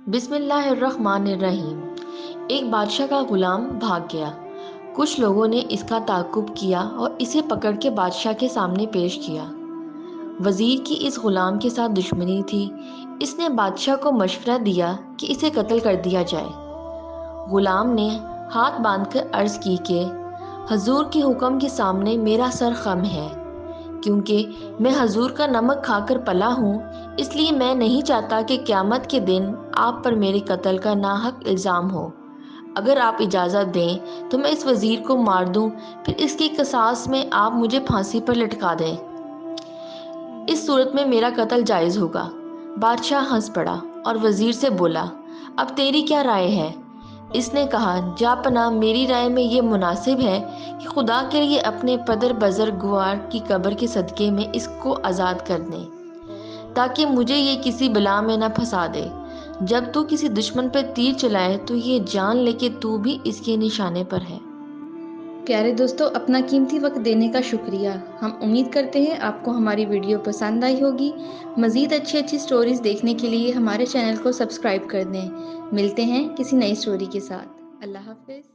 बिस्मिल्लाहिर्रहमानिर्रहीम। एक बादशाह का गुलाम भाग गया। कुछ लोगों ने इसका ताक़ुब किया और इसे पकड़ के बादशाह के सामने पेश किया। वज़ीर की इस गुलाम के साथ दुश्मनी थी। इसने बादशाह को मशवरा दिया कि इसे कत्ल कर दिया जाए। गुलाम ने हाथ बांधकर अर्ज़ की कि हजूर के हुक्म के सामने मेरा सर खम है, क्योंकि मैं हजूर का नमक खाकर पला हूँ, इसलिए मैं नहीं चाहता कि क़यामत के दिन आप पर मेरे कत्ल का नाहक इल्ज़ाम हो। अगर आप इजाज़त दें तो मैं इस वज़ीर को मार दूँ, फिर इसकी क़सास में आप मुझे फांसी पर लटका दें। इस सूरत में मेरा कत्ल जायज़ होगा। बादशाह हंस पड़ा और वज़ीर से बोला, अब तेरी क्या राय है? इसने कहा, जा पनाह, मेरी राय में ये मुनासिब है कि खुदा के लिए अपने पदर बुज़ुर्गवार की कब्र के सदक़े में इसको आज़ाद कर दें, ताकि मुझे ये किसी बला में न फंसा दे। जब तू किसी दुश्मन पर तीर चलाए तो ये जान ले कि तू भी इसके निशाने पर है। प्यारे दोस्तों, अपना कीमती वक्त देने का शुक्रिया। हम उम्मीद करते हैं आपको हमारी वीडियो पसंद आई होगी। मज़ीद अच्छी स्टोरीज़ देखने के लिए हमारे चैनल को सब्सक्राइब कर दें। मिलते हैं किसी नई स्टोरी के साथ। अल्लाह हाफ़िज़।